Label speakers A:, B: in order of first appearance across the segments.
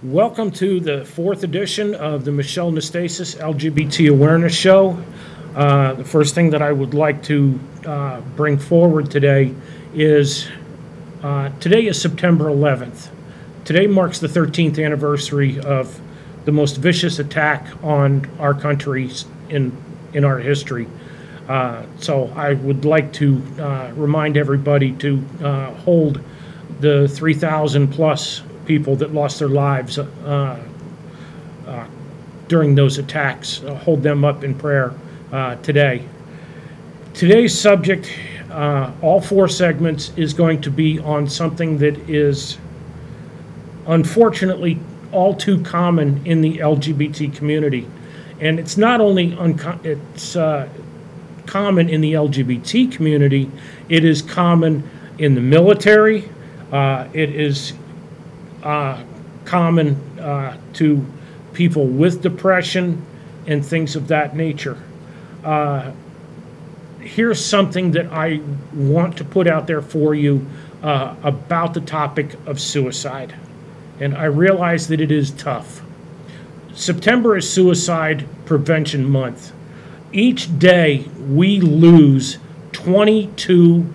A: Welcome to the fourth edition of the Michelle Nastasis LGBT Awareness Show. The first thing that I would like to bring forward today is today is September 11th. Today marks the 13th anniversary of the most vicious attack on our country in our history. So I would like to remind everybody to hold the 3,000 plus people that lost their lives during those attacks. Hold them up in prayer today. Today's subject, all four segments, is going to be on something that is unfortunately all too common in the LGBT community. And it's not only common in the LGBT community, it is common in the military, it is common to people with depression and things of that nature. Here's something that I want to put out there for you about the topic of suicide. And I realize that it is tough. September is Suicide Prevention Month. Each day we lose 22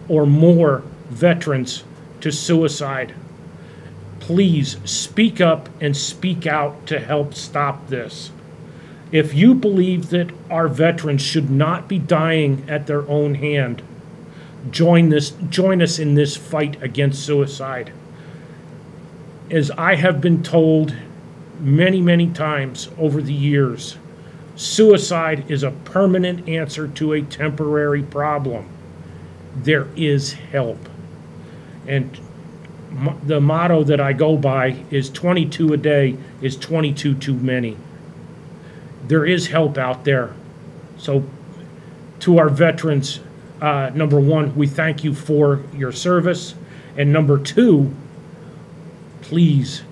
A: or more veterans to suicide. Please speak up and speak out to help stop this. If you believe that our veterans should not be dying at their own hand, join us in this fight against suicide. As I have been told many, many times over the years, suicide is a permanent answer to a temporary problem. There is help. And the motto that I go by is 22 a day is 22 too many. There is help out there. So to our veterans, number one, we thank you for your service. And number two, please,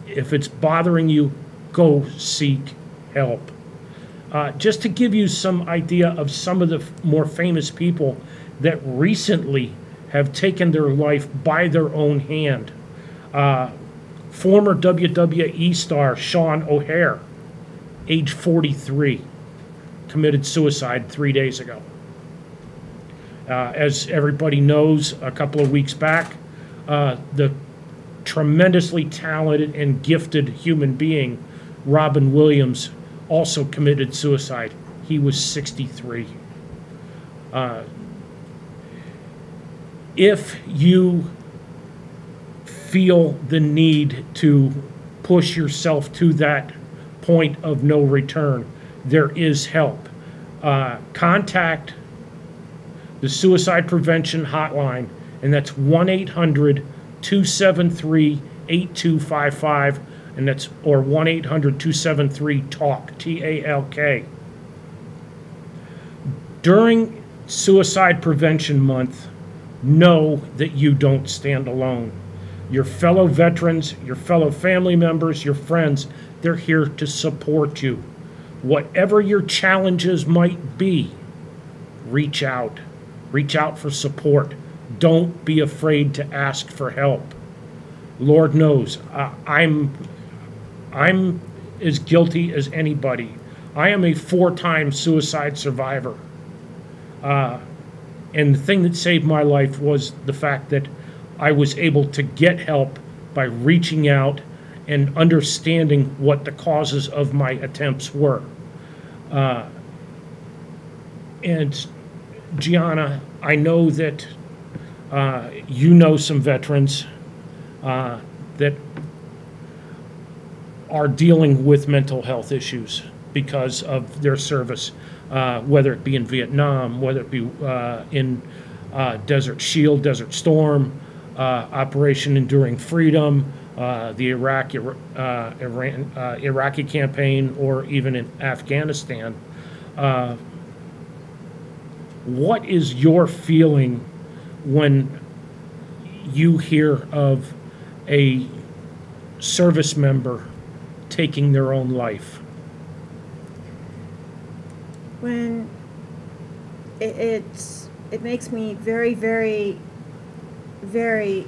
A: if it's bothering you, go seek help. Just to give you some idea of some of the more famous people that recently have taken their life by their own hand. Former WWE star Sean O'Hare, age 43, committed suicide 3 days ago. As everybody knows, a couple of weeks back, the tremendously talented and gifted human being, Robin Williams, also committed suicide. He was 63. If you feel the need to push yourself to that point of no return, there is help. Contact the Suicide Prevention Hotline, and that's 1-800-273-8255, and that's or 1-800-273-TALK, T-A-L-K. During Suicide Prevention Month, know that you don't stand alone. Your fellow veterans, your fellow family members, your friends, they're here to support you. Whatever your challenges might be, reach out. Reach out for support. Don't be afraid to ask for help. Lord knows, I'm as guilty as anybody. I am a 4-time suicide survivor. And the thing that saved my life was the fact that I was able to get help by reaching out and understanding what the causes of my attempts were. And Gianna, I know that you know some veterans that are dealing with mental health issues because of their service, whether it be in Vietnam, whether it be in Desert Shield, Desert Storm, Operation Enduring Freedom, the Iraqi campaign, or even in Afghanistan. What is your feeling when you hear of a service member taking their own life?
B: When it makes me very, very, very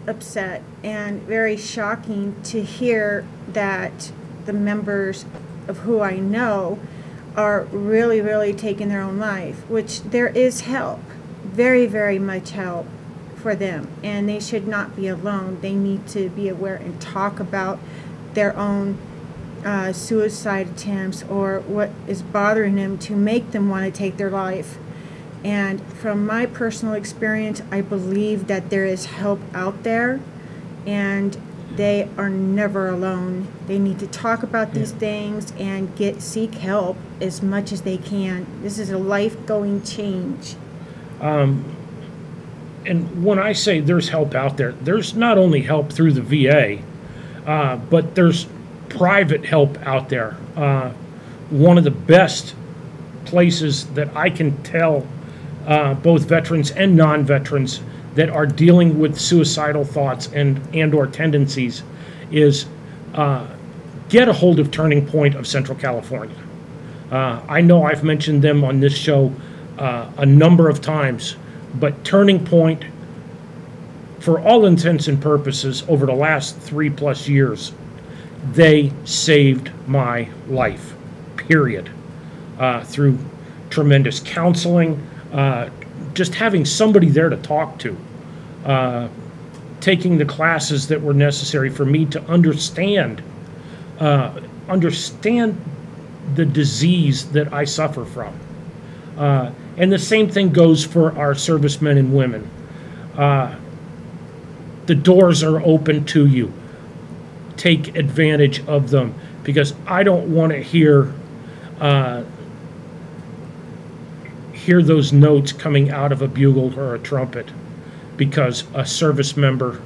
B: upset and very shocking to hear that the members of who I know are really, really taking their own life, which there is help, very, very much help for them, and they should not be alone. They need to be aware and talk about their own suicide attempts or what is bothering them to make them want to take their life. And from my personal experience, I believe that there is help out there, and they are never alone. They need to talk about these things and seek help as much as they can. This is a life-going change.
A: And when I say there's help out there, there's not only help through the VA, but there's private help out there. One of the best places that I can tell both veterans and non-veterans that are dealing with suicidal thoughts and or tendencies is get a hold of Turning Point of Central California. I know I've mentioned them on this show a number of times, but Turning Point, for all intents and purposes, over the last 3+ years, they saved my life, period. Through tremendous counseling, just having somebody there to talk to, taking the classes that were necessary for me to understand the disease that I suffer from. And the same thing goes for our servicemen and women. The doors are open to you. Take advantage of them, because I don't want to hear those notes coming out of a bugle or a trumpet because a service member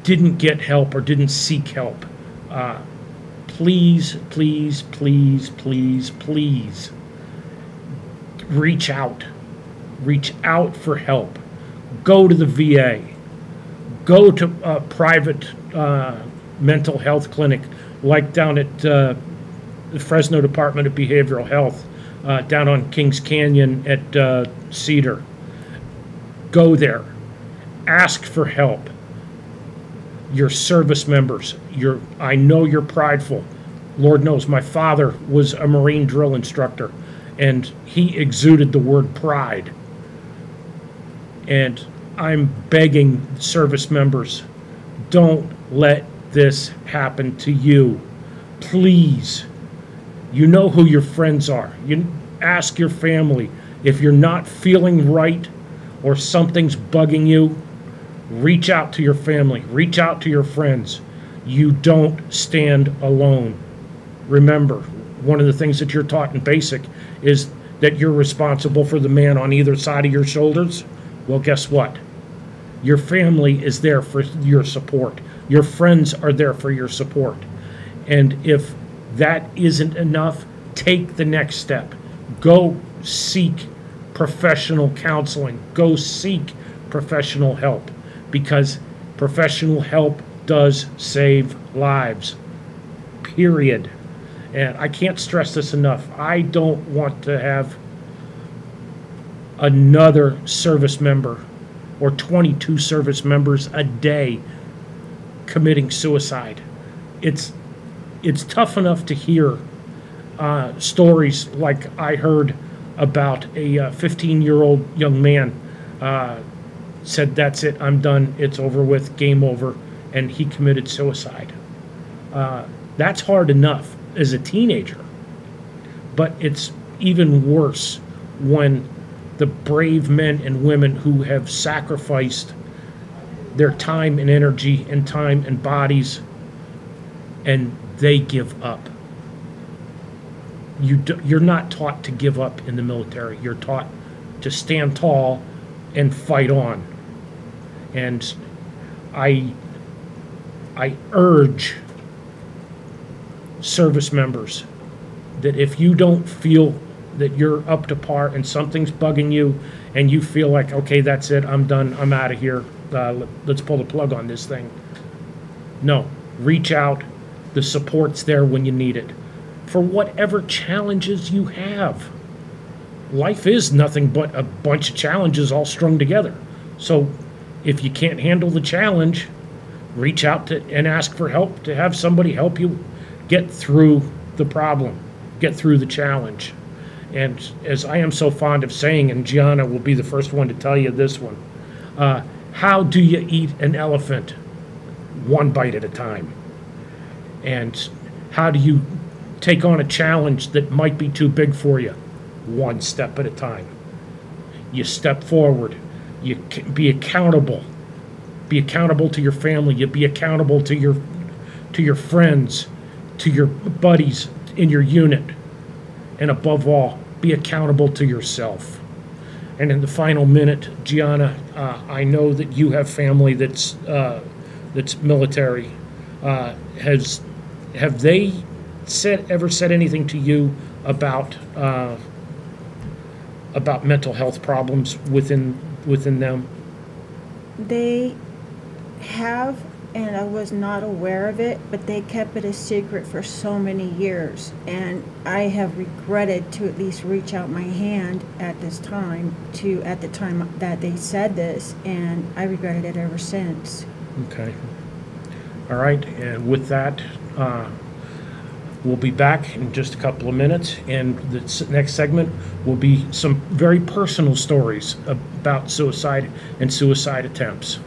A: didn't get help or didn't seek help. Please, please, please, please, please reach out. Reach out for help. Go to the VA. Go to a private mental health clinic like down at the Fresno Department of Behavioral Health, down on Kings Canyon at Cedar. Go there. Ask for help. Your service members, I know you're prideful. Lord knows my father was a Marine drill instructor, and he exuded the word pride. And I'm begging service members, don't let this happen to you. Please. You know who your friends are. You ask your family. If you're not feeling right or something's bugging you, reach out to your family. Reach out to your friends. You don't stand alone. Remember, one of the things that you're taught in basic is that you're responsible for the man on either side of your shoulders. Well, guess what? Your family is there for your support. Your friends are there for your support. And if that isn't enough, take the next step. Go seek professional counseling. Go seek professional help, because professional help does save lives, period. And I can't stress this enough. I don't want to have another service member or 22 service members a day committing suicide. It's tough enough to hear stories like I heard about a 15-year-old young man said, that's it, I'm done, it's over with, game over, and he committed suicide. That's hard enough as a teenager, but it's even worse when the brave men and women who have sacrificed their time and energy and time and bodies, and they give up. You're not taught to give up in the military. You're taught to stand tall and fight on. And I urge service members that if you don't feel that you're up to par and something's bugging you and you feel like, okay, that's it, I'm done, I'm out of here, let's pull the plug on this thing. No, reach out. The support's there when you need it. For whatever challenges you have. Life is nothing but a bunch of challenges all strung together. So If you can't handle the challenge, reach out to and ask for help, to have somebody help you get through the problem, get through the challenge. And as I am so fond of saying, and Gianna will be the first one to tell you this one, how do you eat an elephant? One bite at a time. And how do you take on a challenge that might be too big for you? One step at a time. You step forward. You be accountable. Be accountable to your family. You be accountable to your friends, to your buddies in your unit. And above all, be accountable to yourself. And in the final minute, Gianna, I know that you have family that's military. Have they ever said anything to you about mental health problems within them?
B: They have, and I was not aware of it, but they kept it a secret for so many years. And I have regretted to at least reach out my hand at the time that they said this, and I regretted it ever since.
A: Okay. All right, and with that, we'll be back in just a couple of minutes, and the next segment will be some very personal stories about suicide and suicide attempts.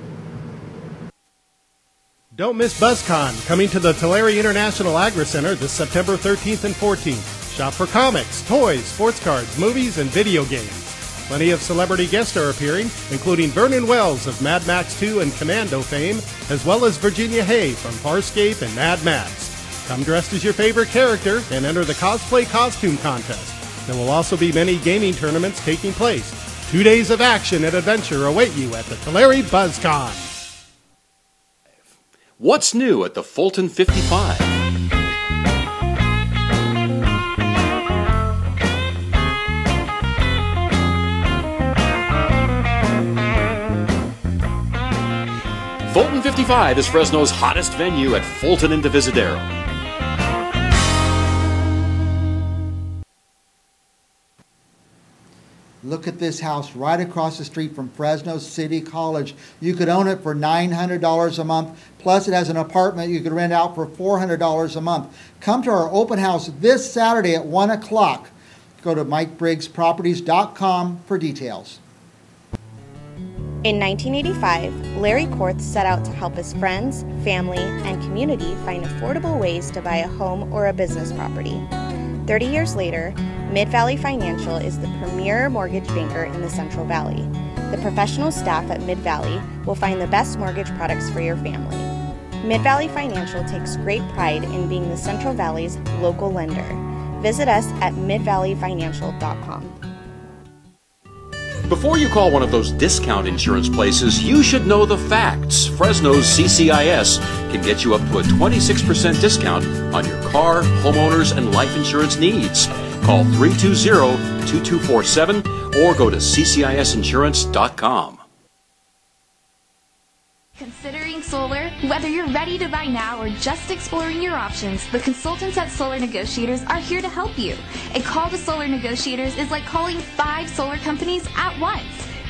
C: Don't miss BuzzCon, coming to the Tulare International Agri Center this September 13th and 14th. Shop for comics, toys, sports cards, movies, and video games. Plenty of celebrity guests are appearing, including Vernon Wells of Mad Max 2 and Commando fame, as well as Virginia Hay from Farscape and Mad Max. Come dressed as your favorite character and enter the cosplay costume contest. There will also be many gaming tournaments taking place. 2 days of action and adventure await you at the Tulare BuzzCon.
D: What's new at the Fulton 55? Fulton 55 is Fresno's hottest venue at Fulton and Divisadero.
E: Look at this house right across the street from Fresno City College. You could own it for $900 a month. Plus, it has an apartment you could rent out for $400 a month. Come to our open house this Saturday at 1 o'clock. Go to MikeBriggsProperties.com for details.
F: In 1985, Larry Korth set out to help his friends, family, and community find affordable ways to buy a home or a business property. 30 years later, Mid-Valley Financial is the premier mortgage banker in the Central Valley. The professional staff at Mid-Valley will find the best mortgage products for your family. Mid-Valley Financial takes great pride in being the Central Valley's local lender. Visit us at midvalleyfinancial.com.
D: Before you call one of those discount insurance places, you should know the facts. Fresno's CCIS can get you up to a 26% discount on your car, homeowners, and life insurance needs. Call 320-2247 or go to ccisinsurance.com.
G: Considering solar? Whether you're ready to buy now or just exploring your options, the consultants at Solar Negotiators are here to help you. A call to Solar Negotiators is like calling 5 solar companies at once.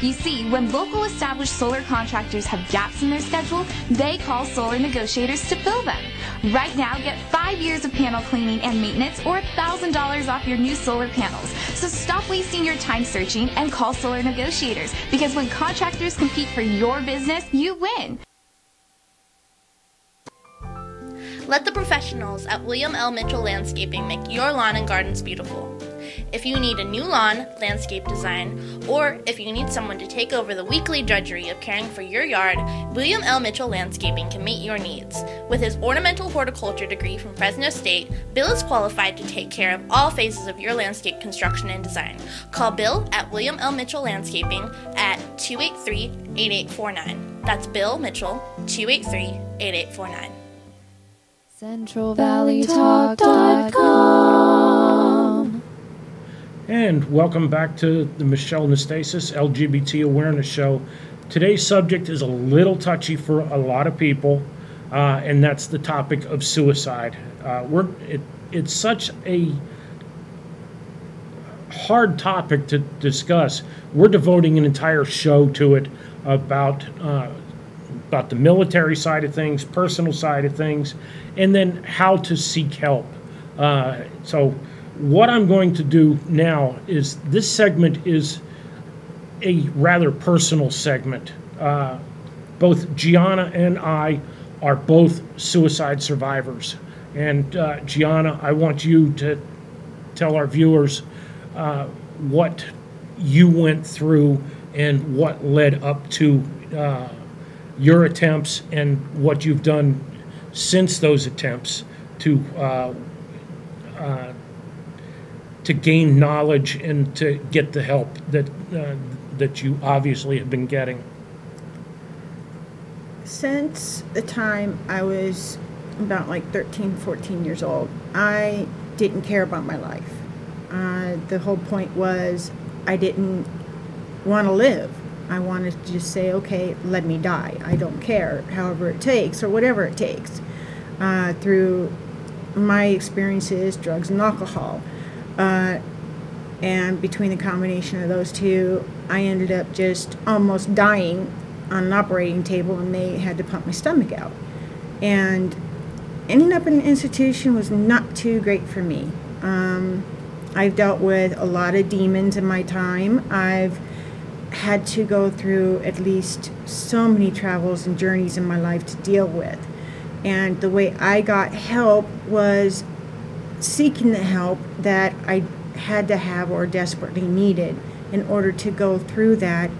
G: You see, when local established solar contractors have gaps in their schedule, they call Solar Negotiators to fill them. Right now, get 5 years of panel cleaning and maintenance or $1,000 off your new solar panels. So stop wasting your time searching and call Solar Negotiators, because when contractors compete for your business, you win.
H: Let the professionals at William L. Mitchell Landscaping make your lawn and gardens beautiful. If you need a new lawn, landscape design, or if you need someone to take over the weekly drudgery of caring for your yard, William L. Mitchell Landscaping can meet your needs. With his ornamental horticulture degree from Fresno State, Bill is qualified to take care of all phases of your landscape construction and design. Call Bill at William L. Mitchell Landscaping at 283-8849. That's Bill Mitchell, 283-8849.
I: CentralValleyTalk.com.
A: And welcome back to the Michelle Nastasis LGBT Awareness Show. Today's subject is a little touchy for a lot of people, and that's the topic of suicide. It's such a hard topic to discuss. We're devoting an entire show to it about the military side of things, personal side of things, and then how to seek help. So what I'm going to do now is, this segment is a rather personal segment. Both Gianna and I are both suicide survivors. And Gianna, I want you to tell our viewers what you went through and what led up to your attempts, and what you've done since those attempts to gain knowledge and to get the help that you obviously have been getting.
B: Since the time I was about like 13, 14 years old, I didn't care about my life. The whole point was I didn't want to live. I wanted to just say, okay, let me die. I don't care, however it takes or whatever it takes. Through my experiences, drugs and alcohol. And between the combination of those two, I ended up just almost dying on an operating table, and they had to pump my stomach out. And ending up in an institution was not too great for me. I've dealt with a lot of demons in my time. I've had to go through at least so many travels and journeys in my life to deal with. And the way I got help was seeking the help that I had to have or desperately needed. In order to go through that,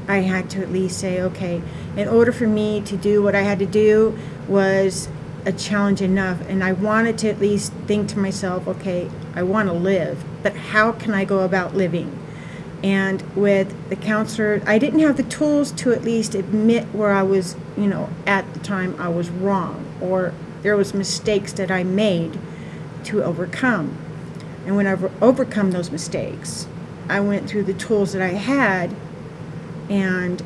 B: I had to at least say, okay, in order for me to do what I had to do was a challenge enough, and I wanted to at least think to myself, okay, I want to live, but how can I go about living? And with the counselor, I didn't have the tools to at least admit where I was, at the time I was wrong, or there was mistakes that I made to overcome. And when I've overcome those mistakes, I went through the tools that I had, and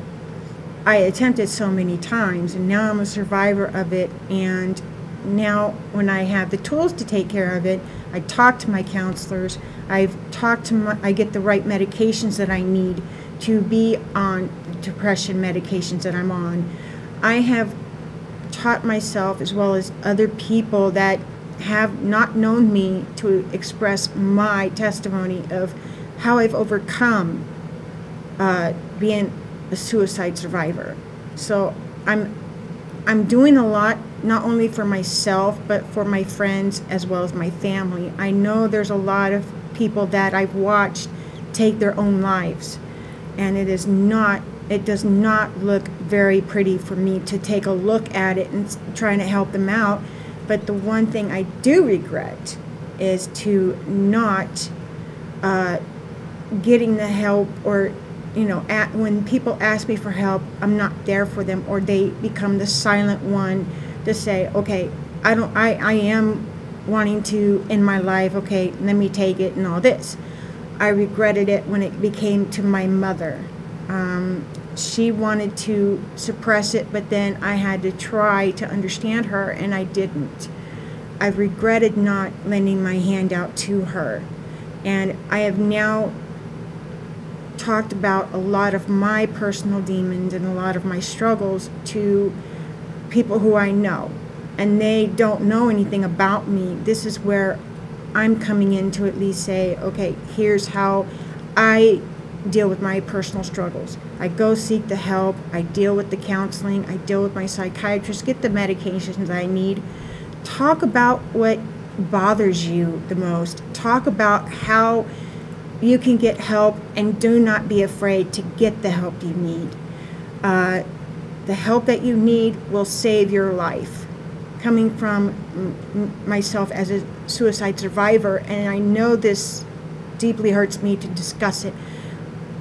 B: I attempted so many times, and now I'm a survivor of it. And now when I have the tools to take care of it, I talk to my counselors. I get the right medications that I need to be on the depression medications that I'm on. I have taught myself, as well as other people that have not known me, to express my testimony of how I've overcome being a suicide survivor. So I'm doing a lot, not only for myself, but for my friends as well as my family. I know there's a lot of people that I've watched take their own lives, and it does not look very pretty for me to take a look at it and trying to help them out. But the one thing I do regret is to not getting the help, or when people ask me for help, I'm not there for them, or they become the silent one to say, okay, I am wanting to end my life, okay, let me take it and all this. I regretted it when it became to my mother. She wanted to suppress it, but then I had to try to understand her, and I didn't. I regretted not lending my hand out to her. And I have now talked about a lot of my personal demons and a lot of my struggles to people who I know, and they don't know anything about me. This is where I'm coming in to at least say, okay, here's how I deal with my personal struggles. I go seek the help, I deal with the counseling, I deal with my psychiatrist, get the medications I need. Talk about what bothers you the most. Talk about how you can get help, and do not be afraid to get the help you need. The help that you need will save your life. Coming from myself as a suicide survivor, and I know this deeply hurts me to discuss it,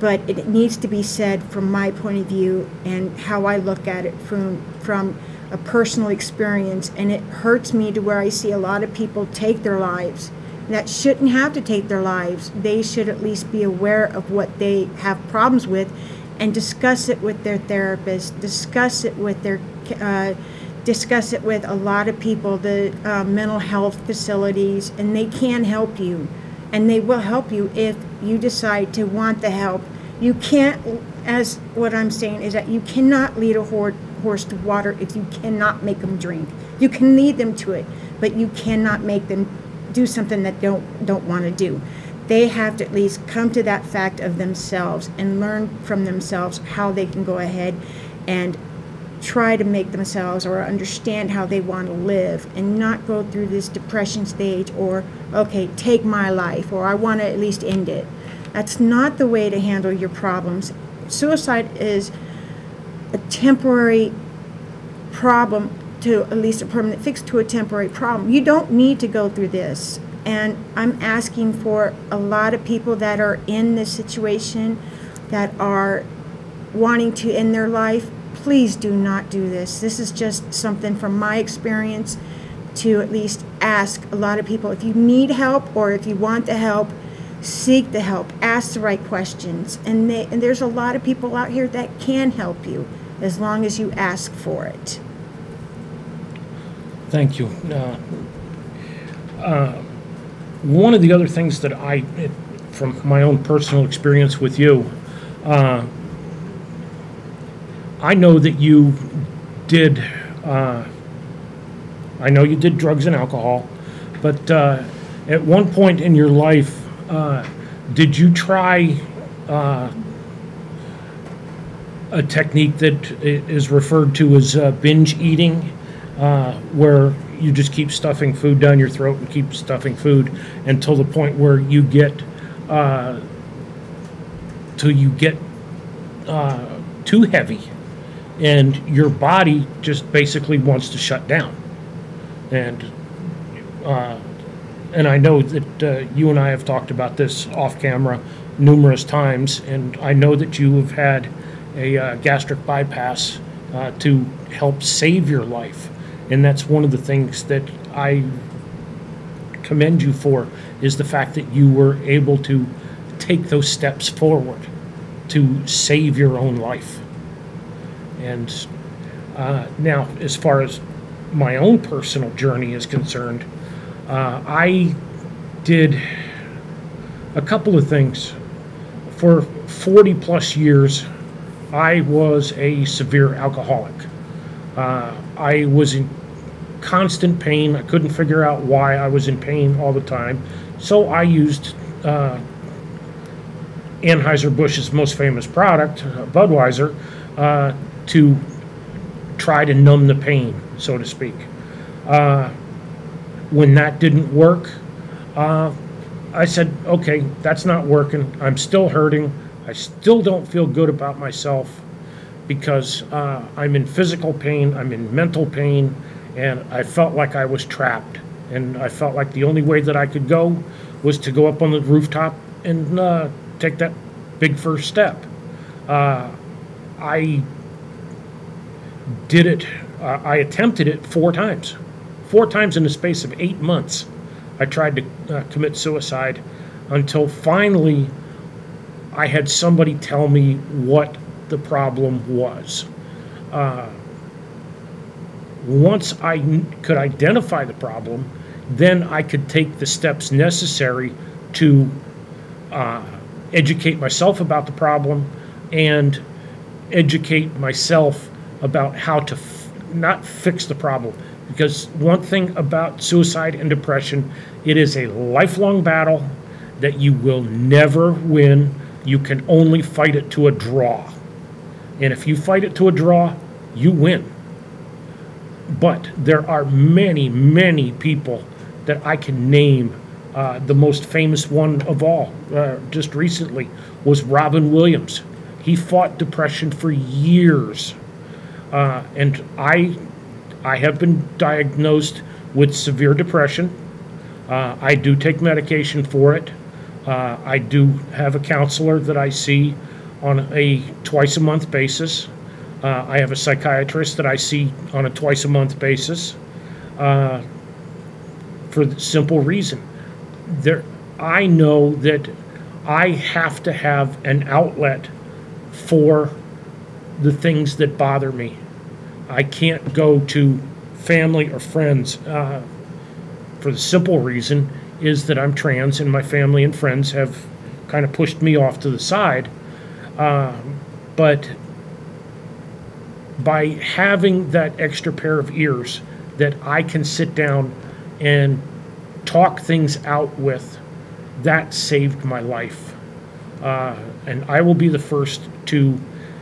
B: but it needs to be said from my point of view and how I look at it from a personal experience. And it hurts me to where I see a lot of people take their lives that shouldn't have to take their lives. They should at least be aware of what they have problems with and discuss it with their therapist, discuss it with a lot of people, the mental health facilities, and they can help you, and they will help you if you decide to want the help, you can't, as what I'm saying is that you cannot lead a horse to water if you cannot make them drink. You can lead them to it, but you cannot make them do something that don't want to do. They have to at least come to that fact of themselves and learn from themselves how they can go ahead and try to make themselves or understand how they want to live and not go through this depression stage or, okay, take my life, or I want to at least end it. That's not the way to handle your problems. Suicide is a temporary problem to at least a permanent fix to a temporary problem. You don't need to go through this. And I'm asking for a lot of people that are in this situation, that are wanting to end their life, please do not do this. This is just something from my experience to at least ask a lot of people. If you need help or if you want the help, seek the help. Ask the right questions. And there's a lot of people out here that can help you as long as you ask for it.
A: Thank you. One of the other things that from my own personal experience with you, I know that you did, I know you did drugs and alcohol, but at one point in your life, did you try a technique that is referred to as binge eating, where you just keep stuffing food down your throat and keep stuffing food until the point where you get too heavy and your body just basically wants to shut down. And I know that you and I have talked about this off camera numerous times, and I know that you have had a gastric bypass to help save your life. And that's one of the things that I commend you for, is the fact that you were able to take those steps forward to save your own life. And now, as far as my own personal journey is concerned, I did a couple of things. For 40 plus years, I was a severe alcoholic. I was in constant pain. I couldn't figure out why I was in pain all the time. So I used Anheuser-Busch's most famous product, Budweiser, to try to numb the pain, so to speak. When that didn't work, I said, okay, that's not working. I'm still hurting. I still don't feel good about myself, because I'm in physical pain, I'm in mental pain, and I felt like I was trapped. And I felt like the only way that I could go was to go up on the rooftop and take that big first step. I did it, I attempted it 4 times. 4 times in the space of 8 months. I tried to commit suicide, until finally I had somebody tell me what the problem was. Once I could identify the problem, then I could take the steps necessary to educate myself about the problem and educate myself about how to not fix the problem. Because one thing about suicide and depression, it is a lifelong battle that you will never win. You can only fight it to a draw. And if you fight it to a draw, you win. But there are many, many people that I can name. The most famous one of all, just recently, was Robin Williams. He fought depression for years. And I have been diagnosed with severe depression. I do take medication for it. I do have a counselor that I see on a twice-a-month basis. I have a psychiatrist that I see on a twice-a-month basis, for the simple reason. I know that I have to have an outlet for the things that bother me. I can't go to family or friends, for the simple reason is that I'm trans, and my family and friends have kind of pushed me off to the side. But by having that extra pair of ears that I can sit down and talk things out with, that saved my life. And I will be the first to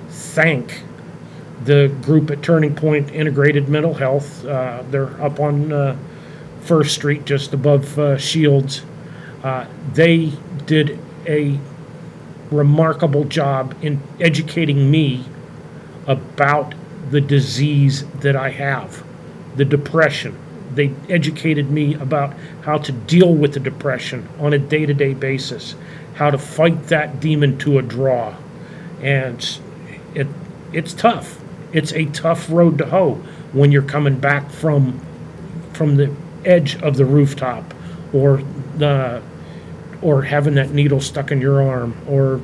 A: thank the group at Turning Point Integrated Mental Health. They're up on First Street, just above Shields. They did a remarkable job in educating me about the disease that I have, the depression. They educated me about how to deal with the depression on a day-to-day basis, how to fight that demon to a draw. And it's tough. It's a tough road to hoe when you're coming back from the edge of the rooftop, or having that needle stuck in your arm, or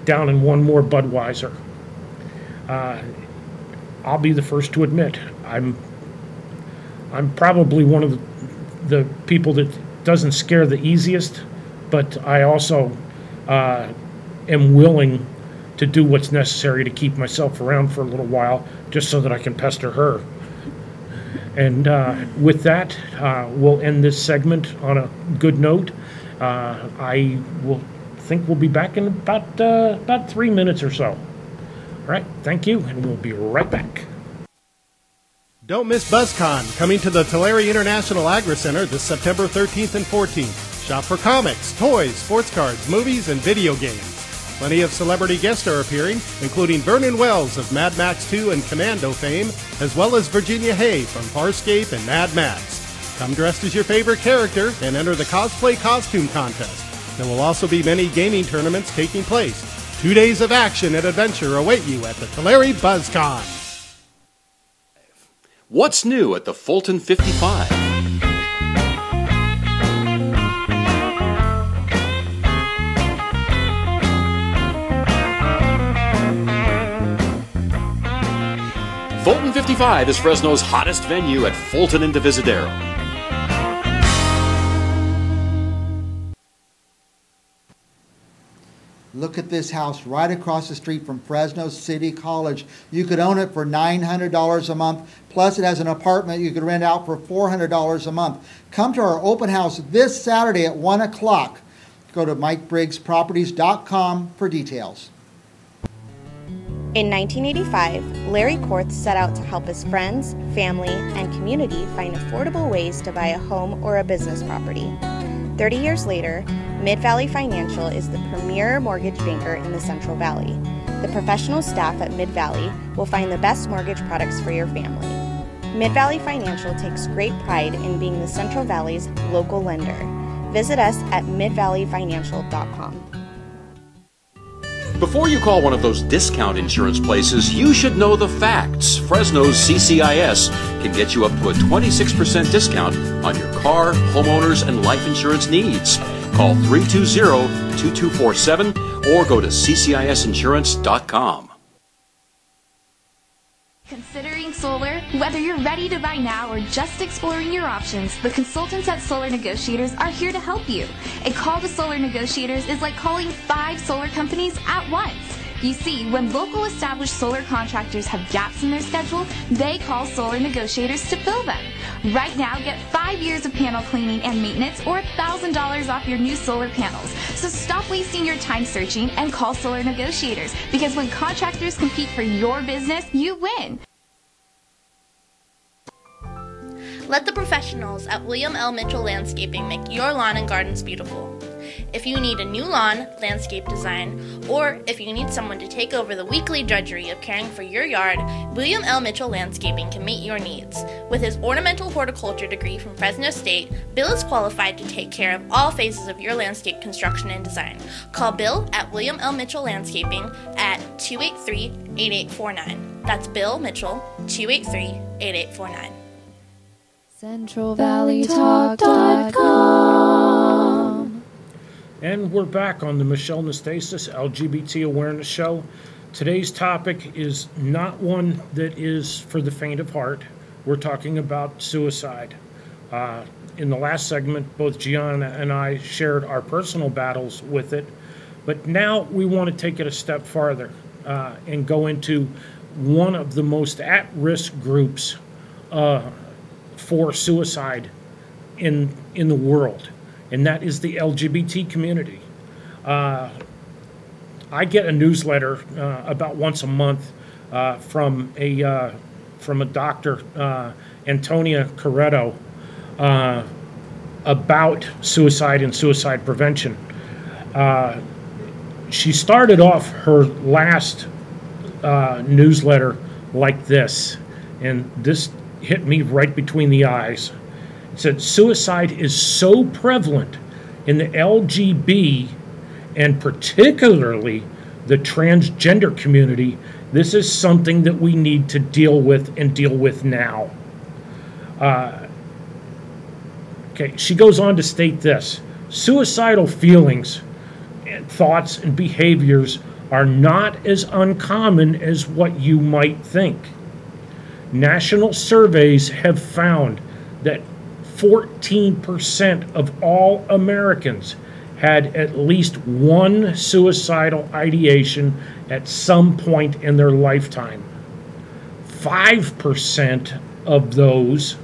A: down in one more Budweiser. I'll be the first to admit I'm probably one of the people that doesn't scare the easiest, but I also am willing to do what's necessary to keep myself around for a little while, just so that I can pester her. And with that, we'll end this segment on a good note. I think we'll be back in about 3 minutes or so. All right, thank you, and we'll be right back.
C: Don't miss BuzzCon, coming to the Tulare International Agri-Center this September 13th and 14th. Shop for comics, toys, sports cards, movies, and video games. Plenty of celebrity guests are appearing, including Vernon Wells of Mad Max 2 and Commando fame, as well as Virginia Hay from Farscape and Mad Max. Come dressed as your favorite character and enter the cosplay costume contest. There will also be many gaming tournaments taking place. 2 days of action and adventure await you at the Tulare BuzzCon.
D: What's new at the Fulton 55? Fulton 55 is Fresno's hottest venue at Fulton and Divisadero.
E: Look at this house right across the street from Fresno City College. You could own it for $900 a month. Plus, it has an apartment you could rent out for $400 a month. Come to our open house this Saturday at 1 o'clock. Go to MikeBriggsProperties.com for details.
F: In 1985, Larry Korth set out to help his friends, family, and community find affordable ways to buy a home or a business property. 30 years later, Mid-Valley Financial is the premier mortgage banker in the Central Valley. The professional staff at Mid-Valley will find the best mortgage products for your family. Mid-Valley Financial takes great pride in being the Central Valley's local lender. Visit us at midvalleyfinancial.com.
D: Before you call one of those discount insurance places, you should know the facts. Fresno's CCIS can get you up to a 26% discount on your car, homeowners, and life insurance needs. Call 320-2247 or go to ccisinsurance.com.
G: Considering solar? Whether you're ready to buy now or just exploring your options, the consultants at Solar Negotiators are here to help you. A call to Solar Negotiators is like calling 5 solar companies at once. You see, when local established solar contractors have gaps in their schedule, they call Solar Negotiators to fill them. Right now, get 5 years of panel cleaning and maintenance or $1,000 off your new solar panels. So stop wasting your time searching and call Solar Negotiators, because when contractors compete for your business, you win.
H: Let the professionals at William L. Mitchell Landscaping make your lawn and gardens beautiful. If you need a new lawn, landscape design, or if you need someone to take over the weekly drudgery of caring for your yard, William L. Mitchell Landscaping can meet your needs. With his ornamental horticulture degree from Fresno State, Bill is qualified to take care of all phases of your landscape construction and design. Call Bill at William L. Mitchell Landscaping at 283-8849. That's Bill Mitchell, 283-8849.
I: CentralValleyTalk.com.
A: And we're back on the Michelle Nastasis LGBT Awareness Show. Today's topic is not one that is for the faint of heart. We're talking about suicide. In the last segment, both Gianna and I shared our personal battles with it. But now we want to take it a step farther and go into one of the most at-risk groups for suicide in the world, and that is the LGBT community. I get a newsletter about once a month from a doctor, Antonia Corretto, about suicide and suicide prevention. She started off her last newsletter like this, and this hit me right between the eyes. It said, suicide is so prevalent in the LGB and particularly the transgender community. This is something that we need to deal with and deal with now. Okay, she goes on to state this: suicidal feelings, and thoughts, and behaviors are not as uncommon as what you might think. National surveys have found that 14% of all Americans had at least one suicidal ideation at some point in their lifetime. 5% of those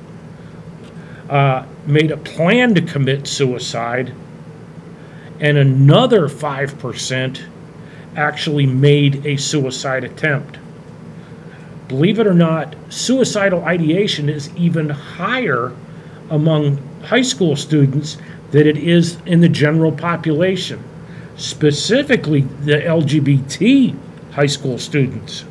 A: made a plan to commit suicide, and another 5% actually made a suicide attempt. Believe it or not, suicidal ideation is even higher among high school students than it is in the general population, specifically the LGBT high school students.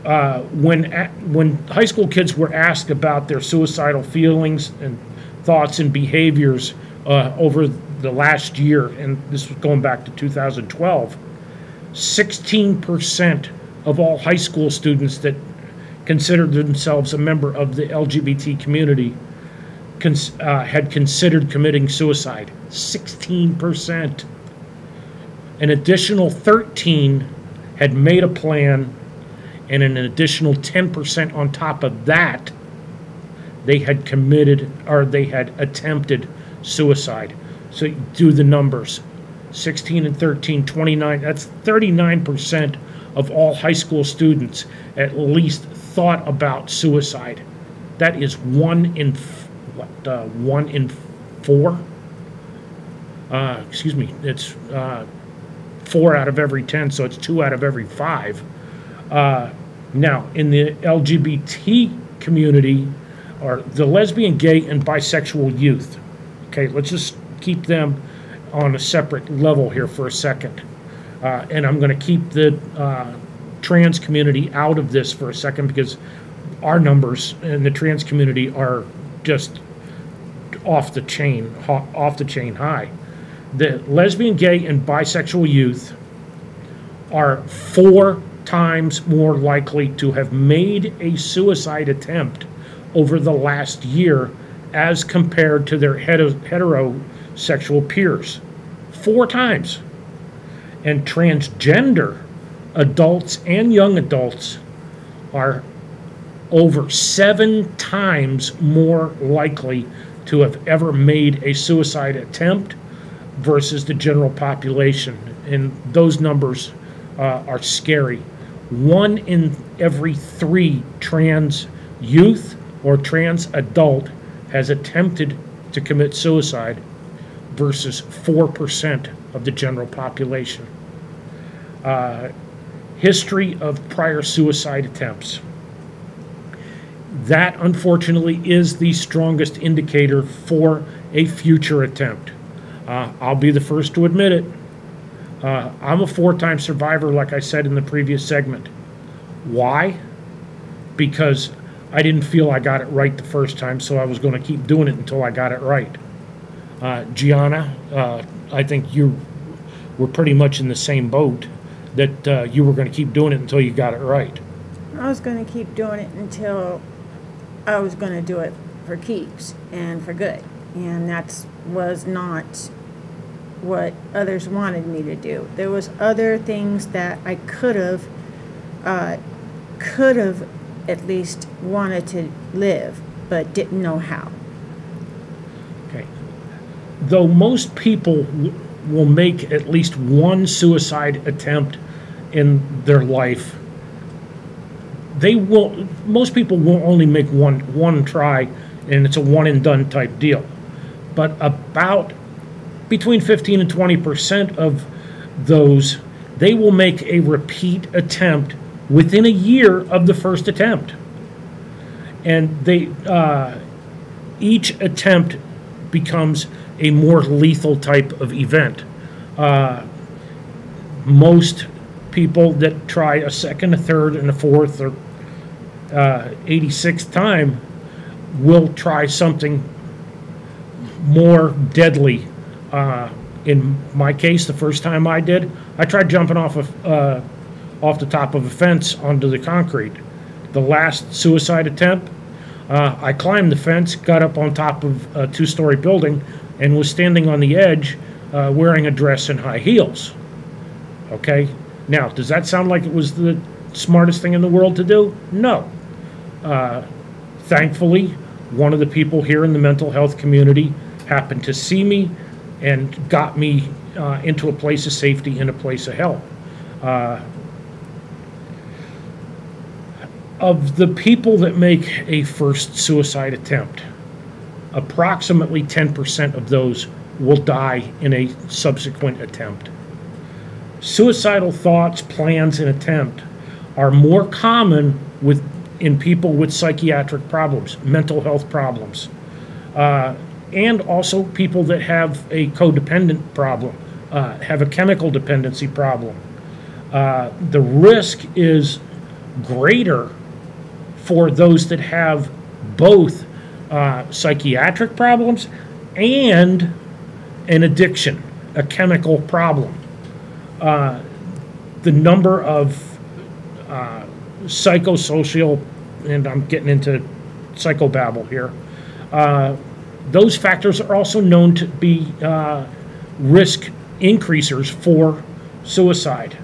A: When high school kids were asked about their suicidal feelings and thoughts and behaviors over the last year, and this was going back to 2012, 16% of all high school students that considered themselves a member of the LGBT community had considered committing suicide. 16%. An additional 13 had made a plan, and an additional 10% on top of that, they had committed or they had attempted suicide. So you do the numbers. 16 and 13, 29, that's 39% of all high school students at least thought about suicide. That is one in four? Excuse me, it's 4 out of every 10, so it's 2 out of every 5. Now, in the LGBT community, or the lesbian, gay, and bisexual youth, okay, let's just keep them on a separate level here for a second. And I'm going to keep the trans community out of this for a second, because our numbers in the trans community are just off the chain high. The lesbian, gay, and bisexual youth are 4 times more likely to have made a suicide attempt over the last year as compared to their heterosexual peers. 4 times. And transgender adults and young adults are over 7 times more likely to have ever made a suicide attempt versus the general population. And those numbers are scary. 1 in every 3 trans youth or trans adult has attempted to commit suicide versus 4% of the general population. History of prior suicide attempts. That, unfortunately, is the strongest indicator for a future attempt. I'll be the first to admit it. I'm a 4-time survivor, like I said in the previous segment. Why? Because I didn't feel I got it right the first time, so I was going to keep doing it until I got it right. Gianna, I think you were pretty much in the same boat, that you were going to keep doing it until you got it right.
B: I was going to keep doing it until I was going to do it for keeps and for good. And that was not what others wanted me to do. There was other things that I could have at least wanted to live, but didn't know how.
A: Okay. Though most people will make at least one suicide attempt in their life, most people will only make one try, and it's a one and done type deal. But about between 15 and 20% of those, they will make a repeat attempt within a year of the first attempt. And each attempt becomes a more lethal type of event. Most people that try a second, a third, and a fourth, or 86th time will try something more deadly. In my case, the first time I did, I tried jumping off the top of a fence onto the concrete. The last suicide attempt, I climbed the fence, got up on top of a two-story building, and was standing on the edge wearing a dress and high heels. Okay? Now, does that sound like it was the smartest thing in the world to do? No. Thankfully, one of the people here in the mental health community happened to see me and got me into a place of safety and a place of help. Of the people that make a first suicide attempt, approximately 10% of those will die in a subsequent attempt. Suicidal thoughts, plans, and attempt are more common in people with psychiatric problems, mental health problems, and also people that have a codependent problem, have a chemical dependency problem. The risk is greater for those that have both psychiatric problems and an addiction, a chemical problem. The number of psychosocial, and I'm getting into psychobabble here, those factors are also known to be risk increasers for suicide.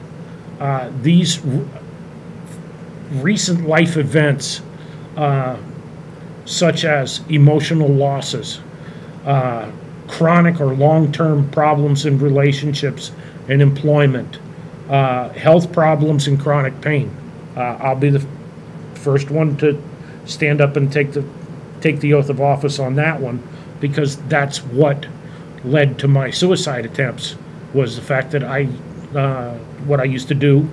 A: These recent life events, such as emotional losses, chronic or long-term problems in relationships and employment, health problems and chronic pain. I'll be the first one to stand up and take the oath of office on that one, because that's what led to my suicide attempts, was the fact that what I used to do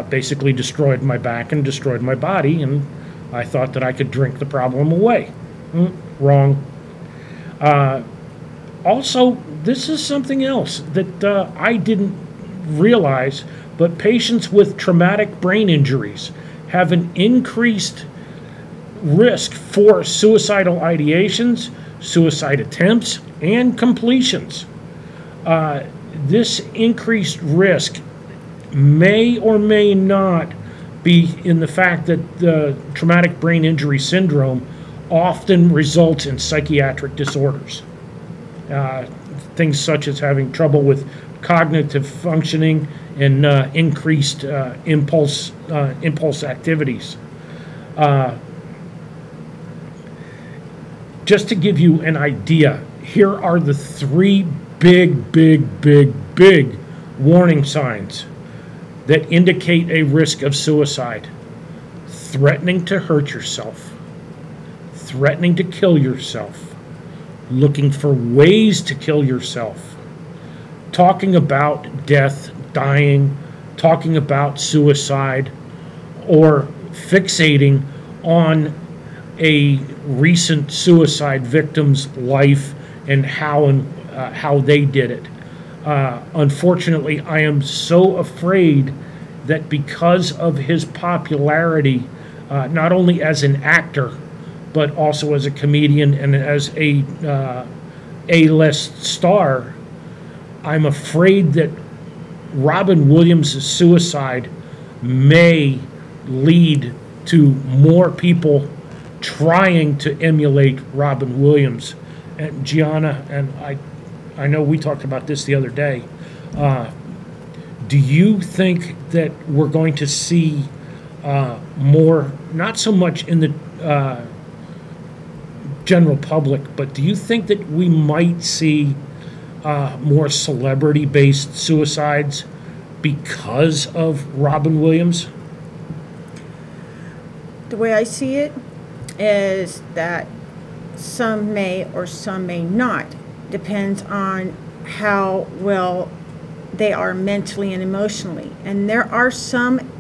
A: basically destroyed my back and destroyed my body, and I thought that I could drink the problem away. Wrong. Also, this is something else that I didn't realize, but patients with traumatic brain injuries have an increased risk for suicidal ideations, suicide attempts, and completions. This increased risk may or may not be in the fact that the traumatic brain injury syndrome often results in psychiatric disorders. Things such as having trouble with cognitive functioning and increased impulse activities. Just to give you an idea, here are the three big warning signs that indicate a risk of suicide. Threatening to hurt yourself, threatening to kill yourself, looking for ways to kill yourself, talking about death, dying, talking about suicide, or fixating on a recent suicide victim's life and how they did it. Unfortunately, I am so afraid that because of his popularity, not only as an actor, but also as a comedian and as a A-list star, I'm afraid that Robin Williams' suicide may lead to more people trying to emulate Robin Williams. And Gianna, and I know we talked about this the other day. Do you think that we're going to see more, not so much in the general public, but do you think that we might see more celebrity-based suicides because of Robin Williams?
B: The way I see it is that some may or some may not. Depends on how well they are mentally and emotionally. And there are some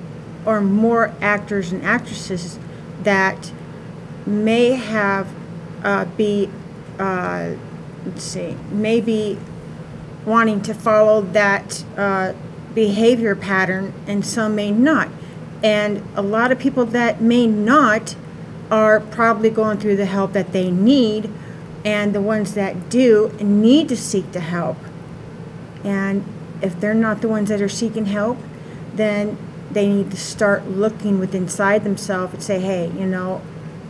B: or more actors and actresses that may have maybe wanting to follow that behavior pattern, and some may not. And a lot of people that may not are probably going through the help that they need, and the ones that do need to seek the help. And if they're not the ones that are seeking help, then they need to start looking within inside themselves and say, hey, you know,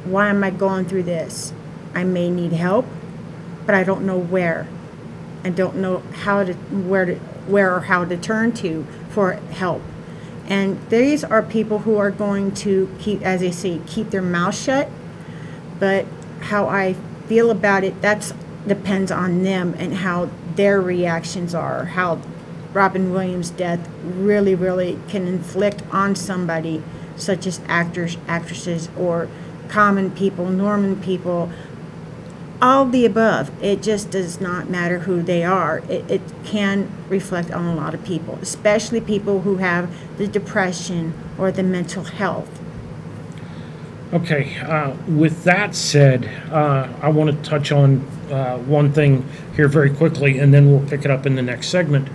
B: why am I going through this? I may need help, but I don't know where. I don't know where or how to turn to for help. And these are people who are going to keep, as they say, keep their mouth shut. But how I feel about it, that depends on them and how their reactions are, how Robin Williams' death really, really can inflict on somebody, such as actors, actresses, or common people, normal people, all the above. It just does not matter who they are. It can reflect on a lot of people, especially people who have the depression or the mental health.
A: Okay, with that said, I want to touch on one thing here very quickly, and then we'll pick it up in the next segment.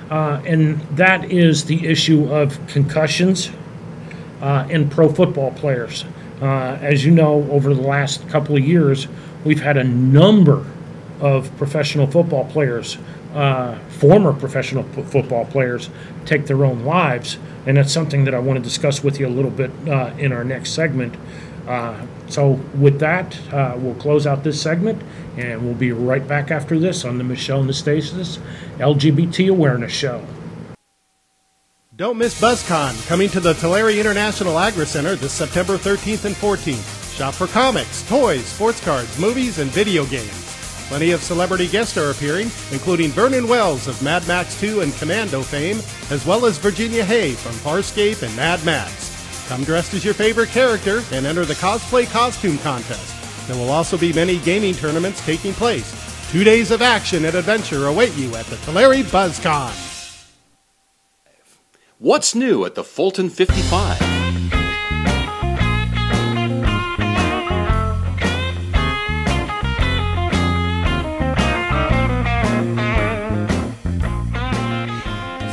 A: And that is the issue of concussions in pro football players. As you know, over the last couple of years, we've had a number of professional football players, former professional football players, take their own lives. And that's something that I want to discuss with you a little bit in our next segment. So with that, we'll close out this segment, and we'll be right back after this on the Michelle Nastasis LGBT Awareness Show.
C: Don't miss BuzzCon, coming to the Tulare International Agri-Center this September 13th and 14th. Shop for comics, toys, sports cards, movies, and video games. Plenty of celebrity guests are appearing, including Vernon Wells of Mad Max 2 and Commando fame, as well as Virginia Hay from Farscape and Mad Max. Come dressed as your favorite character and enter the cosplay costume contest. There will also be many gaming tournaments taking place. 2 days of action and adventure await you at the Tulare BuzzCon.
D: What's new at the Fulton 55?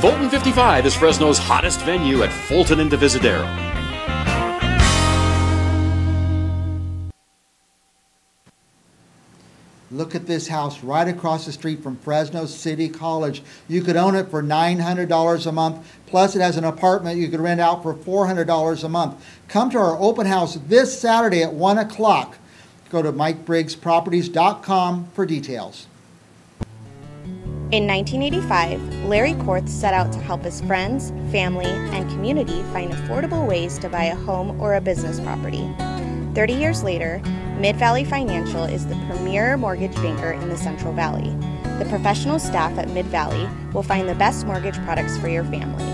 D: Fulton 55 is Fresno's hottest venue at Fulton and Divisadero.
E: Look at this house right across the street from Fresno City College. You could own it for $900 a month. Plus, it has an apartment you could rent out for $400 a month. Come to our open house this Saturday at 1 o'clock. Go to MikeBriggsProperties.com for details.
F: In 1985, Larry Korth set out to help his friends, family, and community find affordable ways to buy a home or a business property. 30 years later, Mid-Valley Financial is the premier mortgage banker in the Central Valley. The professional staff at Mid-Valley will find the best mortgage products for your family.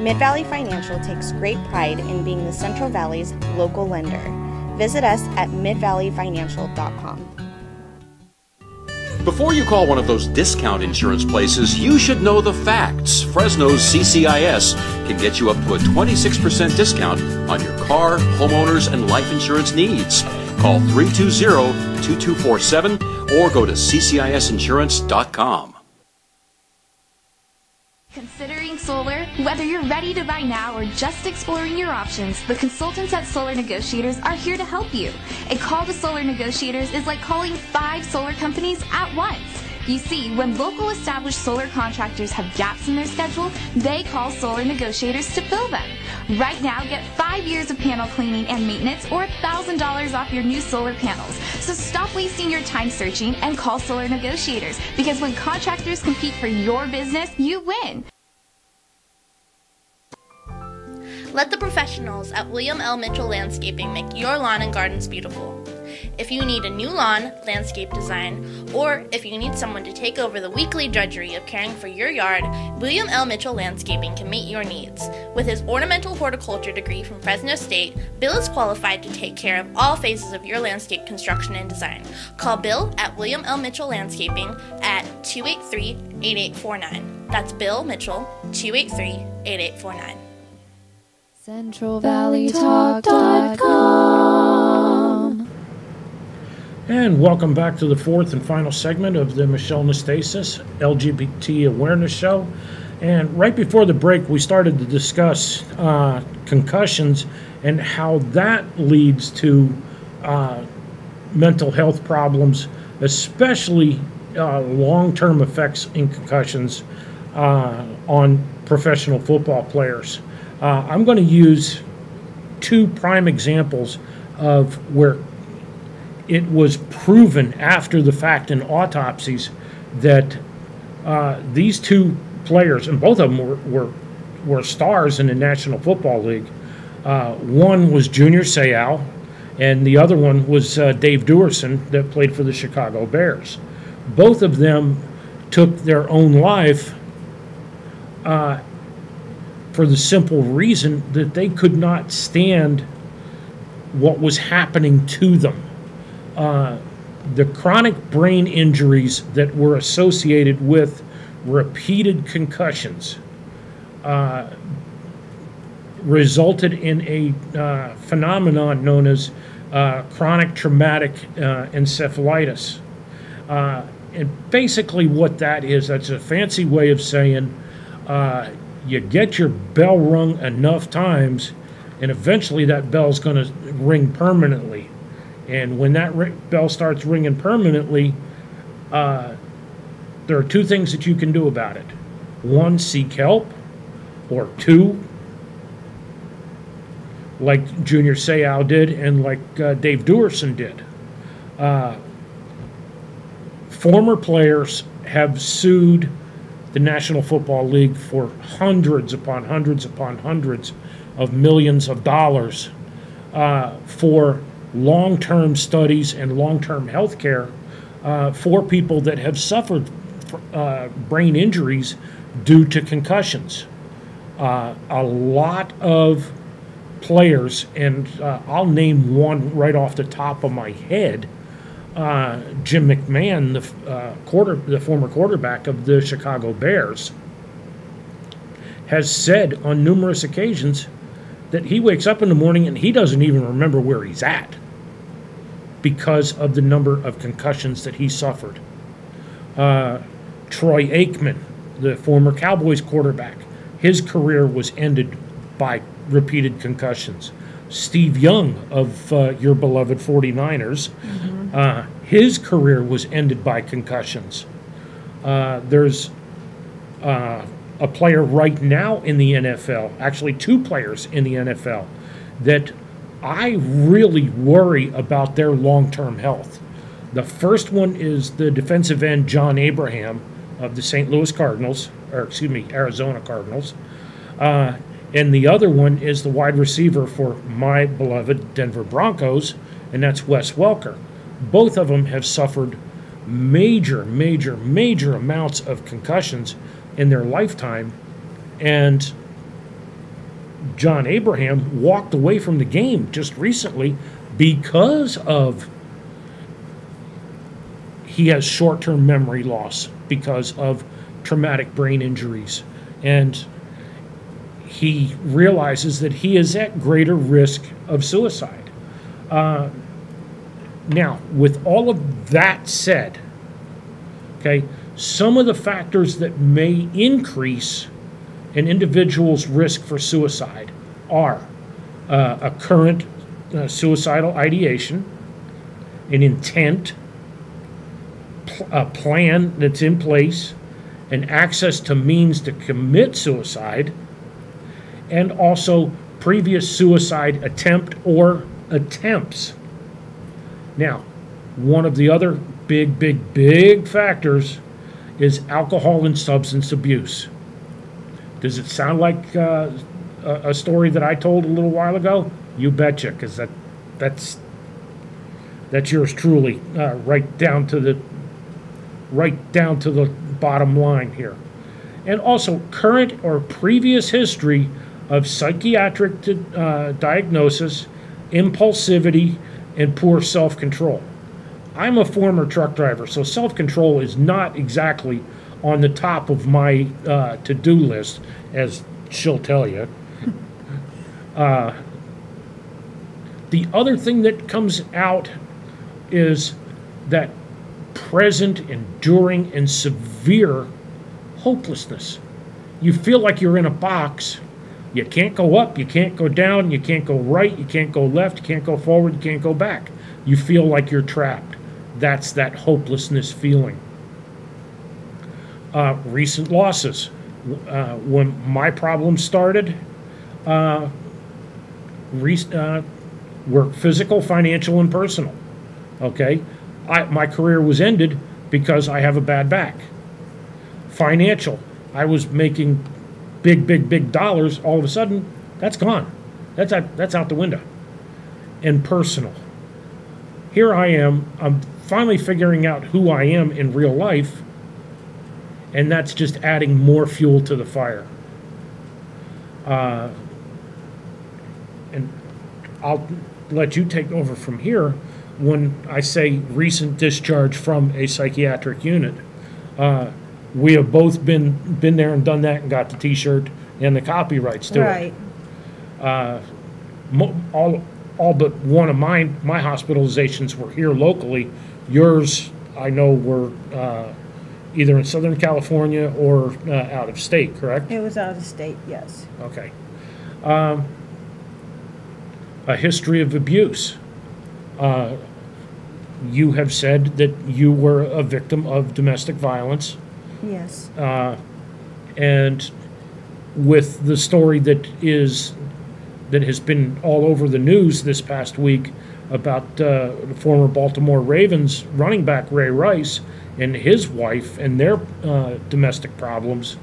F: Mid-Valley Financial takes great pride in being the Central Valley's local lender. Visit us at midvalleyfinancial.com.
D: Before you call one of those discount insurance places, you should know the facts. Fresno's CCIS can get you up to a 26% discount on your car, homeowners, and life insurance needs. Call 320-2247 or go to ccisinsurance.com.
G: Considering solar? Whether you're ready to buy now or just exploring your options, the consultants at Solar Negotiators are here to help you. A call to Solar Negotiators is like calling 5 solar companies at once. You see, when local established solar contractors have gaps in their schedule, they call Solar Negotiators to fill them. Right now, get 5 years of panel cleaning and maintenance or $1,000 off your new solar panels. So stop wasting your time searching and call Solar Negotiators, because when contractors compete for your business, you win.
H: Let the professionals at William L. Mitchell Landscaping make your lawn and gardens beautiful. If you need a new lawn, landscape design, or if you need someone to take over the weekly drudgery of caring for your yard, William L. Mitchell Landscaping can meet your needs. With his ornamental horticulture degree from Fresno State, Bill is qualified to take care of all phases of your landscape construction and design. Call Bill at William L. Mitchell Landscaping at 283-8849. That's Bill Mitchell, 283-8849.
I: CentralValleyTalk.com.
A: And welcome back to the fourth and final segment of the Michelle Nastasis LGBT Awareness Show. And right before the break, we started to discuss concussions and how that leads to mental health problems, especially long-term effects in concussions on professional football players. I'm going to use two prime examples of where it was proven after the fact in autopsies that these two players, and both of them were stars in the National Football League. One was Junior Seau, and the other one was Dave Duerson that played for the Chicago Bears. Both of them took their own life for the simple reason that they could not stand what was happening to them. The chronic brain injuries that were associated with repeated concussions resulted in a phenomenon known as chronic traumatic encephalitis. And basically what that is, that's a fancy way of saying you get your bell rung enough times, and eventually that bell's going to ring permanently. And when that bell starts ringing permanently, there are two things that you can do about it. One, seek help, or two, like Junior Seau did and like Dave Duerson did. Former players have sued the National Football League for hundreds upon hundreds upon hundreds of millions of dollars for long-term studies and long-term health care for people that have suffered brain injuries due to concussions. A lot of players, and I'll name one right off the top of my head, Jim McMahon, the former quarterback of the Chicago Bears, has said on numerous occasions that he wakes up in the morning and he doesn't even remember where he's at because of the number of concussions that he suffered. Troy Aikman, the former Cowboys quarterback, his career was ended by repeated concussions. Steve Young of your beloved 49ers, his career was ended by concussions. There's a player right now in the NFL, actually two players in the NFL, that I really worry about their long-term health. The first one is the defensive end John Abraham of the Arizona Cardinals. And the other one is the wide receiver for my beloved Denver Broncos, and that's Wes Welker. Both of them have suffered major amounts of concussions in their lifetime, and John Abraham walked away from the game just recently because of he has short-term memory loss because of traumatic brain injuries, and he realizes that he is at greater risk of suicide. Now, with all of that said, okay, some of the factors that may increase an individual's risk for suicide are a current suicidal ideation, an intent, a plan that's in place, and access to means to commit suicide, and also previous suicide attempt or attempts. Now, one of the other big factors is alcohol and substance abuse. Does it sound like a story that I told a little while ago? You betcha, because that's That's yours truly, right down to the bottom line here. And also current or previous history of psychiatric diagnosis, impulsivity, and poor self-control. I'm a former truck driver, so self-control is not exactly on the top of my to-do list, as she'll tell you. The other thing that comes out is that present, enduring, and severe hopelessness. You feel like you're in a box. You can't go up, you can't go down, you can't go right, you can't go left, you can't go forward, you can't go back. You feel like you're trapped. That's that hopelessness feeling. Recent losses. When my problems started, were physical, financial, and personal. Okay? My career was ended because I have a bad back. Financial. I was making big dollars. All of a sudden, that's gone. That's out the window. And personal. Here I am. I'm finally figuring out who I am in real life, and that's just adding more fuel to the fire. And I'll let you take over from here. When I say recent discharge from a psychiatric unit, we have both been there and done that and got the T-shirt and the copyrights to it. Right. All but one of my hospitalizations were here locally. Yours, I know, were either in Southern California or out of state, correct?
B: It was out of state, yes.
A: Okay. A history of abuse. You have said that you were a victim of domestic violence.
B: Yes.
A: And with the story that has been all over the news this past week about the former Baltimore Ravens running back Ray Rice and his wife and their domestic problems,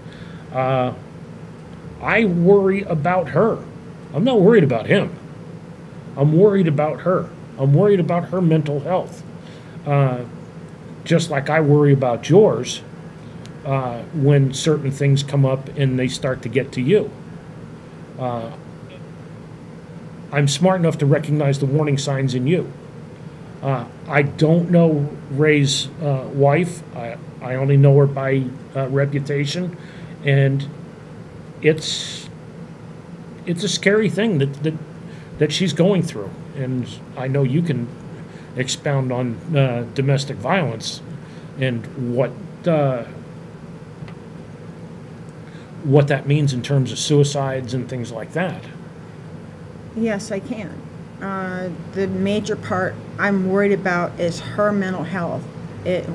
A: I worry about her. I'm not worried about him. I'm worried about her. I'm worried about her mental health. Just like I worry about yours when certain things come up and they start to get to you. I'm smart enough to recognize the warning signs in you. I don't know Ray's wife. I only know her by reputation, and it's a scary thing that she's going through. And I know you can expound on domestic violence and what that means in terms of suicides and things like that.
B: Yes, I can. The major part I'm worried about is her mental health.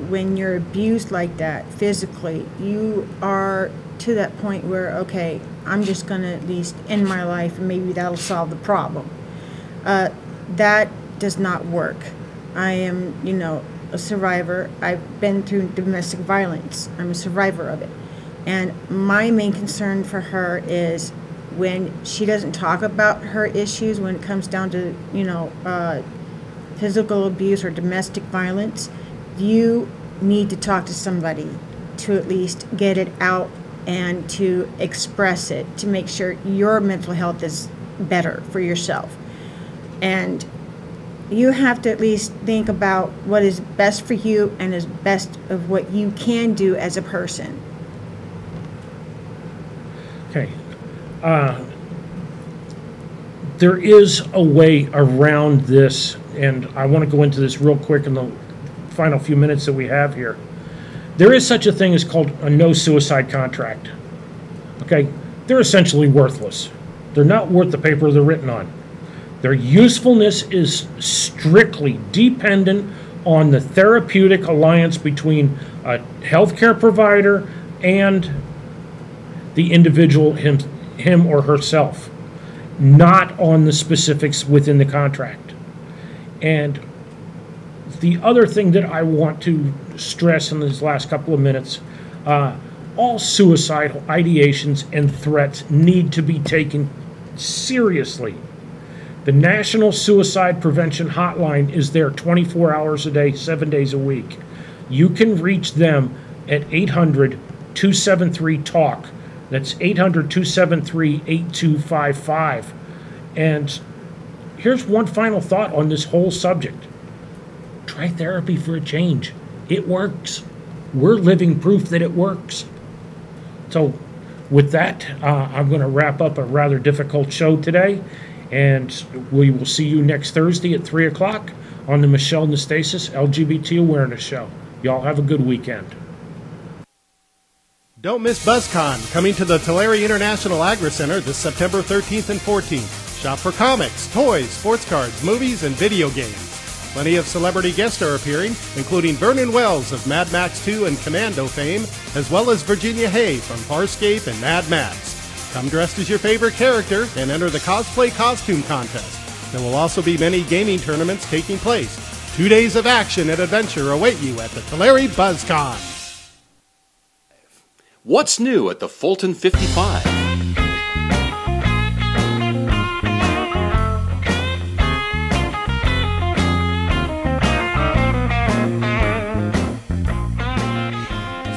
B: When you're abused like that physically, you are to that point where, okay, I'm just going to at least end my life and maybe that'll solve the problem. That does not work. I am, a survivor. I've been through domestic violence. I'm a survivor of it. And my main concern for her is when she doesn't talk about her issues, when it comes down to, physical abuse or domestic violence, you need to talk to somebody to at least get it out and to express it, to make sure your mental health is better for yourself. And you have to at least think about what is best for you and is best of what you can do as a person.
A: Okay. There is a way around this, and I want to go into this real quick in the final few minutes that we have here. There is such a thing as called a no suicide contract. Okay? They're essentially worthless. They're not worth the paper they're written on. Their usefulness is strictly dependent on the therapeutic alliance between a healthcare provider and the individual, him or herself, not on the specifics within the contract. And the other thing that I want to stress in these last couple of minutes, all suicidal ideations and threats need to be taken seriously. The National Suicide Prevention Hotline is there 24 hours a day, 7 days a week. You can reach them at 800-273-TALK. That's 800-273-8255. And here's one final thought on this whole subject. Try therapy for a change. It works. We're living proof that it works. So with that, I'm going to wrap up a rather difficult show today. And we will see you next Thursday at 3 o'clock on the Michelle Nastasis LGBT Awareness Show. Y'all have a good weekend.
C: Don't miss BuzzCon, coming to the Tulare International Agri Center this September 13th and 14th. Shop for comics, toys, sports cards, movies, and video games. Plenty of celebrity guests are appearing, including Vernon Wells of Mad Max 2 and Commando fame, as well as Virginia Hay from Farscape and Mad Max. Come dressed as your favorite character and enter the cosplay costume contest. There will also be many gaming tournaments taking place. 2 days of action and adventure await you at the Tulare BuzzCon.
D: What's new at the Fulton 55?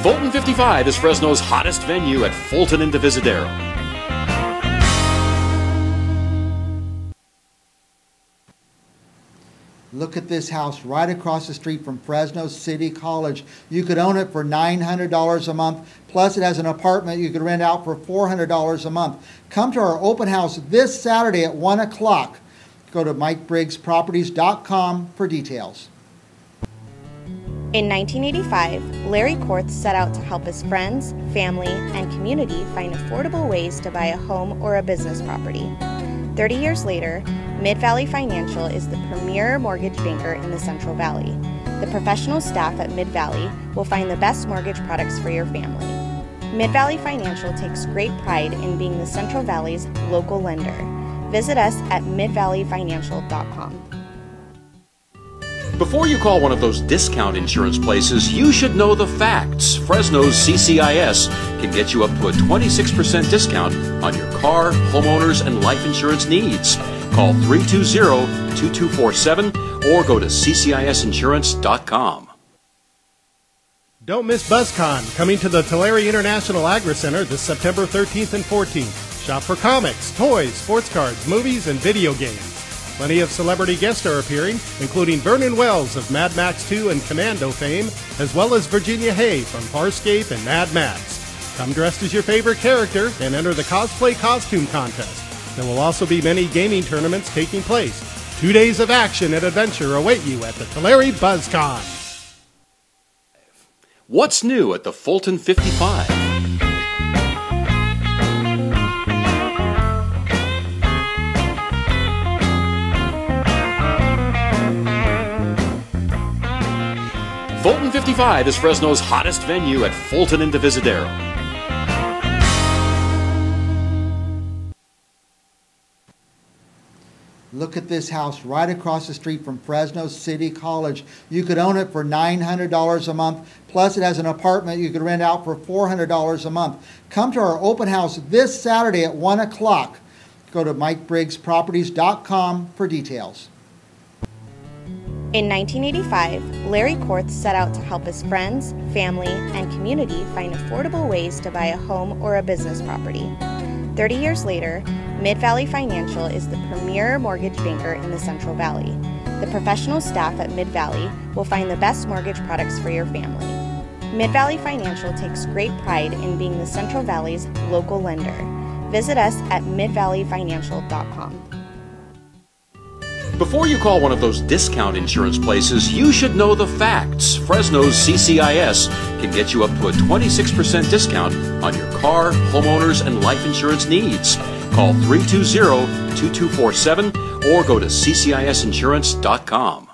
D: Fulton 55 is Fresno's hottest venue at Fulton and Divisadero.
E: Look at this house right across the street from Fresno City College. You could own it for $900 a month. Plus, it has an apartment you could rent out for $400 a month. Come to our open house this Saturday at 1 o'clock. Go to MikeBriggsProperties.com for details.
F: In 1985, Larry Korth set out to help his friends, family, and community find affordable ways to buy a home or a business property. 30 years later, Mid-Valley Financial is the premier mortgage banker in the Central Valley. The professional staff at Mid-Valley will find the best mortgage products for your family. Mid-Valley Financial takes great pride in being the Central Valley's local lender. Visit us at midvalleyfinancial.com.
D: Before you call one of those discount insurance places, you should know the facts. Fresno's CCIS can get you up to a 26% discount on your car, homeowners, and life insurance needs. Call 320-2247 or go to ccisinsurance.com.
C: Don't miss BuzzCon, coming to the Tulare International Agri Center this September 13th and 14th. Shop for comics, toys, sports cards, movies, and video games. Plenty of celebrity guests are appearing, including Vernon Wells of Mad Max 2 and Commando fame, as well as Virginia Hay from Farscape and Mad Max. Come dressed as your favorite character and enter the cosplay costume contest. There will also be many gaming tournaments taking place. 2 days of action and adventure await you at the Tulare BuzzCon.
D: What's new at the Fulton 55? Fulton 55 is Fresno's hottest venue at Fulton and Divisadero.
E: Look at this house right across the street from Fresno City College. You could own it for $900 a month. Plus, it has an apartment you could rent out for $400 a month. Come to our open house this Saturday at 1 o'clock. Go to MikeBriggsProperties.com for details.
F: In 1985, Larry Korth set out to help his friends, family, and community find affordable ways to buy a home or a business property. 30 years later, Mid-Valley Financial is the premier mortgage banker in the Central Valley. The professional staff at Mid-Valley will find the best mortgage products for your family. Mid-Valley Financial takes great pride in being the Central Valley's local lender. Visit us at midvalleyfinancial.com.
D: Before you call one of those discount insurance places, you should know the facts. Fresno's CCIS can get you up to a 26% discount on your car, homeowners, and life insurance needs. Call 320-2247 or go to ccisinsurance.com.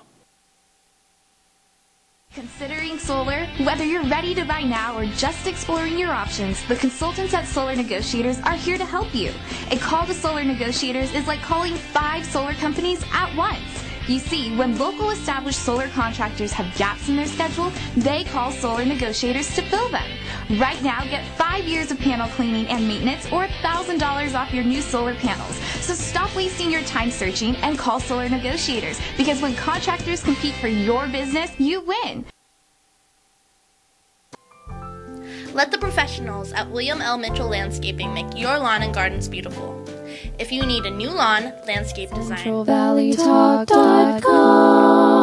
G: Considering solar? Whether you're ready to buy now or just exploring your options, the consultants at Solar Negotiators are here to help you. A call to Solar Negotiators is like calling 5 solar companies at once. You see, when local established solar contractors have gaps in their schedule, they call Solar Negotiators to fill them. Right now, get 5 years of panel cleaning and maintenance or $1,000 off your new solar panels. So stop wasting your time searching and call Solar Negotiators, because when contractors compete for your business, you win.
H: Let the professionals at William L. Mitchell Landscaping make your lawn and gardens beautiful. If you need a new lawn, landscape design,
I: CentralValleyTalk.com